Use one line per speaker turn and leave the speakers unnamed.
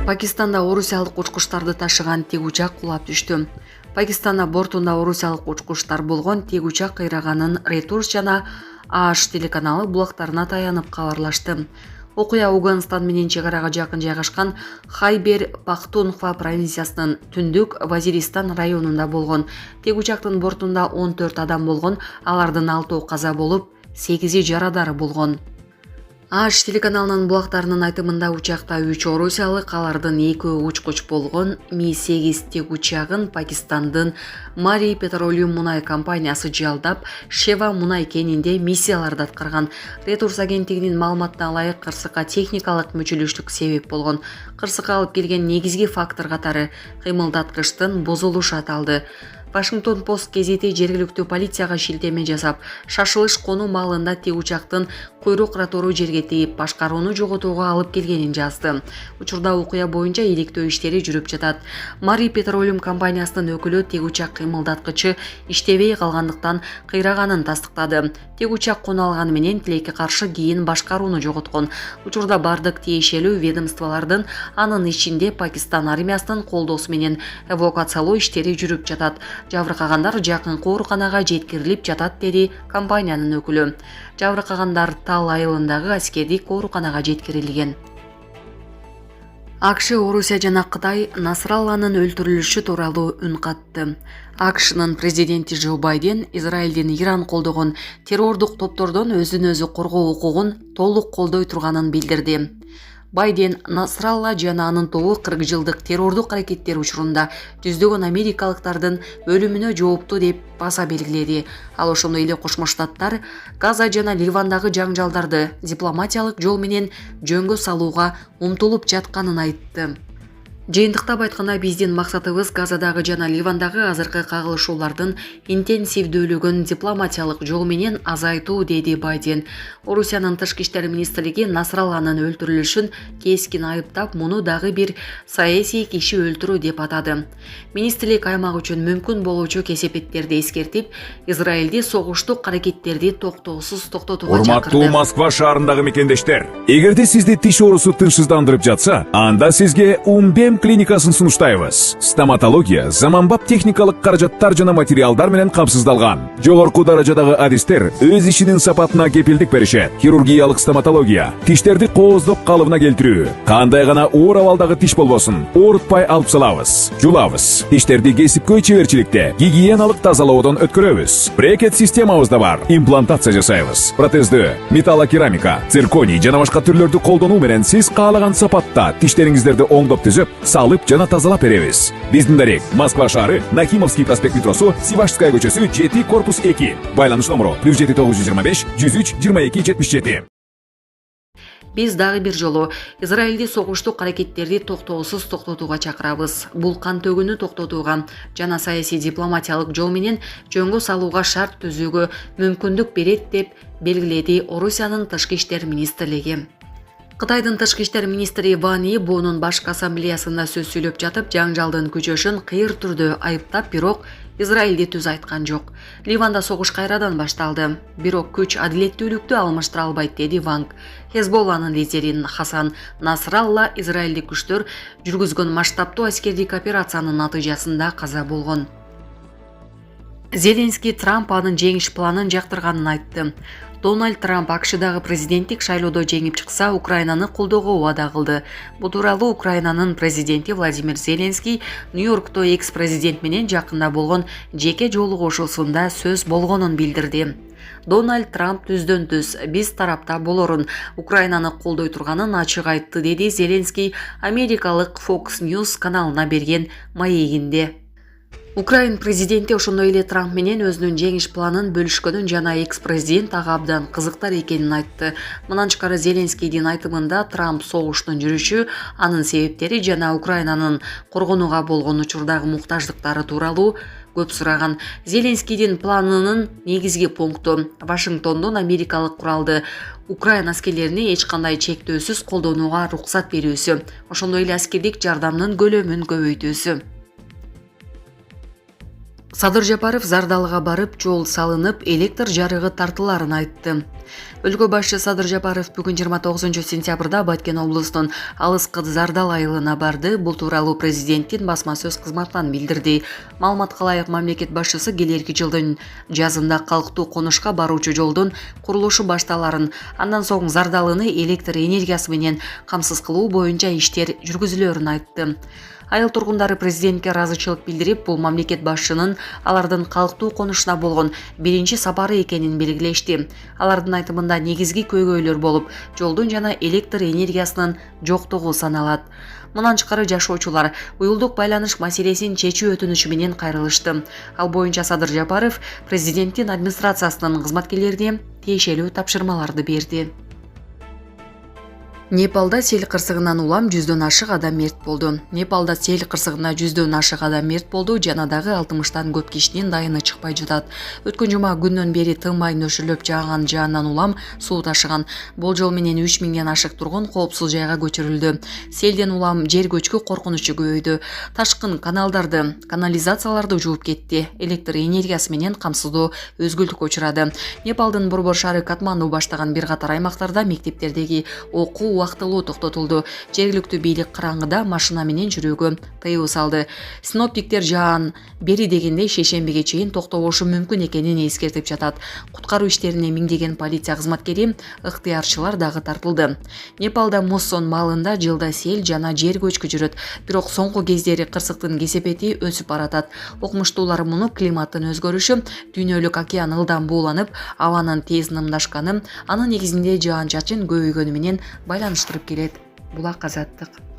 Пакистанда орусиялык учкучтарды ташыган тик учак кулап түштү. Пакистанда бортунда орусиялык учкучтар болгон тик учак кыйраганын Reuters жана ААШ телеканалы булактарына таянып кабарлашты. Окуя Афганистан менен чегарага жакын жайгашкан Хайбер Пахтунхва провинциясынын түндүк Вазиристан районунда болгон. Тик учактын бортунда 14 адам болгон, алардын 6 каза болуп, 8 жарадар болгон. ААШ телеканалынын булактарынын айтымында учакта 3 орусиялык, алардын 2 учкуч болгон Ми-8 тик учагын Пакистандын Мари Петролиум мунай компаниясы жалдап, Шева мунай кенинде миссияларды аткарган. Reuters агенттигинин маалыматына ылайык, кырсыкка техникалык мүчүлүштүк себеп болгон. Кырсыкка алып келген негизги фактор катары кыймылдаткычтын бузулушу аталды. Вашингтон Пост гезити жергиликтүү полицияга шилтеме жасап, шашылыш конуу маалында тик учактын куйрук ротору жерге тийип, башкарууну жоготууга алып келгенин жазды. Учурда окуя боюнча иликтөө иштери жүрүп жатат. Мари Петролиум компаниясынын өкүлү тик учак кыймылдаткычы иштебей калгандыктан кыйраганын тастыктады. Тик учак кону алганы менен тилекке каршы кийин башкарууну жоготкон. Учурда бардык тиешелүү ведомстволордун, анын ичинде Пакистан армиясынын колдоосу менен эвакуациялоо иштери жүрүп жатат. Жабыркагандар жакын ооруканага жеткирилип жатат, деди компаниянын өкүлү. Жабыркагандар Тал айылындагы аскердик ооруканага жеткирилген. АКШ, Орусия жана Кытай Насралланын өлтүрүлүшү тууралуу үн катты. АКШнын президенти Джо Байден Израилдин Иран колдогон террордук топтордон өзүн өзү коргоо укугун толук колдой турганын билдирди. Байден Насралла жана анын тобу 40 жылдык террордук аракеттер учурунда жүздөгөн америкалыктардын өлүмүнө жоопту деп баса белгиледи. Ал ошондой эле Кошмо Штаттар Газа жана Ливандагы жаңжалдарды дипломатиялык жол менен жөнгө салууга умтулуп жатканын айтты. Жыйынтыктап айтканда, биздин максатыбыз Газадагы жана Ливандагы азыркы кагылышуулардын интенсивдүүлүгүн дипломатиялык жол менен азайтуу, деди Байден. Орусиянын тышкы иштер министрлиги Насралланын өлтүрүлүшүн кескин айыптап, муну дагы бир саясий киши өлтүрүү деп атады. Министрлик аймак үчүн мүмкүн болуучу кесепеттерди эскертип, Израилди согуштук аракеттерди токтоосуз токтотууга чакырды.
Урматтуу Москва шаарындагы мекендештер, эгерде сизди тиш оорусу тынчсыздандырып жатса, анда сизге Умбем клиникасын сунуштайбыз. Стоматология заманбап техникалык каражаттар жана материалдар менен камсыздалган. Жогорку даражадагы адистер өз ишинин сапатына кепилдик беришет. Хирургиялык стоматология, тиштерди кооздоп калыбына келтирүү, кандай гана оор абалдагы тиш болбосун, оорутпай алып салабыз, жулабыз. Тиштерди кесипкөй чеберчиликте, гигиеналык тазалоодон өткөрөбүз. Брекет системабыз да бар. Имплантация жасайбыз. Протездөө, металлокерамика, цирконий жана башка түрлөрдү колдонуу менен сиз каалаган сапатта тиштериңиздерди оңдоп түзөп, салып жана тазалап беребиз. Биздин дарек Москва шаары, Нахимовский проспект метросу, Сивашская көчөсү 7 корпус 2. Байланыш номеру +7 925 103 22 77.
Биз дагы бир жолу Израилди согуштук аракеттерди токтоосуз токтотууга чакырабыз. Бул кан төгүүнү токтотууга жана саясий дипломатиялык жол менен жөнгө салууга шарт түзүүгө мүмкүндүк берет деп белгиледи Орусиянын тышкы иштер министрлиги. Кытайдын тышкы иштер министри Ван Yi Бонун башкы ассамблеясында сөз сүйлөп жатып, жаңжалдын күчөшүн кыйыр түрдө айыптап, бирок Израилди түз айткан жок. Ливанда согуш кайрадан башталды, бирок күч адилеттүүлүктү алмаштыра албайт, деди Ванг. Хезболланын лидери Хасан Насралла израилдик күчтөр жүргүзгөн масштабтуу аскердик операциянын натыйжасында каза болгон. Зеленский Трамп анын жеңиш планын жактырганын айтты. Дональд Трамп АКШдагы президенттик шайлоодо жеңип чыкса, Украинаны колдоого убада кылды. Бул тууралуу Украинанын президенти Владимир Зеленский Нью-Йоркто экс-президент менен жакында болгон жеке жолугушуусунда сөз болгонун билдирди. Дональд Трамп түздөн түз биз тарапта болорун, Украинаны колдой турганын ачык айтты, деди Зеленский америкалык Fox News каналына берген маегинде. Украин президенти ошондой эле Трамп менен өзүнүн жеңиш планын бөлүшкөнүн жана экс-президент ага абдан кызыктар экенин айтты. Мындан тышкары Зеленскийдин айтымында Трамп согуштун жүрүшү, анын себептери жана Украинанын коргонууга болгон учурдагы муктаждыктары тууралуу көп сураган. Зеленскийдин планынын негизги пункту Вашингтондон америкалык куралды Украина аскерлерине эч кандай чектөөсүз колдонууга уруксат берүүсү, ошондой эле аскердик жардамдын көлөмүн көбөйтүүсү. Садыр Жапаров Зардалыга барып, жол салынып, электр жарыгы тартыларын айтты. Өлкө башчы Садыр Жапаров бүгүн 29 сентябрда Баткен облусунун Алыскы Зардал айылына барды. Бул тууралуу президенттин басма сөз кызматынан билдирди. Маалыматка ылайык, мамлекет башчысы келерки жылдын жазында калктуу конушка баруучу жолдун курулушу башталарын, андан соң Зардалыны электр энергиясы менен камсыз кылуу боюнча иштер жүргүзүлөрүн айтты. Айыл тургундары президентке ыраазычылык билдирип, бул мамлекет башчынын алардын калктуу конушуна болгон биринчи сапары экенин белгилешти. Алардын айтымында негизги көйгөйлөр болуп, жолдун жана электр энергиясынын жоктугу саналат. Мындан тышкары жашоочулар уюлдук байланыш маселесин чечүү өтүнүчү менен кайрылышты. Ал боюнча Садыр Жапаров президенттин администрациясынын кызматкерлерине тиешелүү тапшырмаларды берди. Непалда сел кырсыгынан улам 100дөн ашык адам мерт болду. Непалда сел кырсыгына 100дөн ашык адам мерт болду, жана дагы 60тан көп кишинин дайыны чыкпай жатат. Өткөн жума күндөн бери тынбай нөшүрүлүп жааган жаандан улам суу ташыган. Болжол менен 3000ден ашык тургун коопсуз жайга көчүрүлдү. Селден улам жер көчкү коркунучу көбөйдү. Ташкын каналдарды, канализацияларды жууп кетти. Электр энергиясы менен камсыздоо өзгүлтүккө учурады. Непалдын борбор шаары Катманду баштаган бир катар аймактарда мектептердеги окуу убактылуу токтотулду. Жергиликтүү бийлик караңгыда машина менен жүрүүгө тыюу салды. Синоптиктер жаан бери дегенде шейшембиге чейин токтобошу мүмкүн экенин эскертип жатат. Куткаруу иштерине миңдеген полиция кызматкери, ыктыярчылар дагы тартылды. Непалда Муссон маалында жылда сел жана жер көчкү жүрөт, бирок соңку кездери кырсыктын кесепети өсүп баратат. Окумуштуулар муну климаттын өзгөрүшү, дүйнөлүк океан ылдам бууланып, абанын тез нымдашканы, анын негизинде жаан-чачын көбөйгөнү менен байланыштырып келет. Булак Азаттык.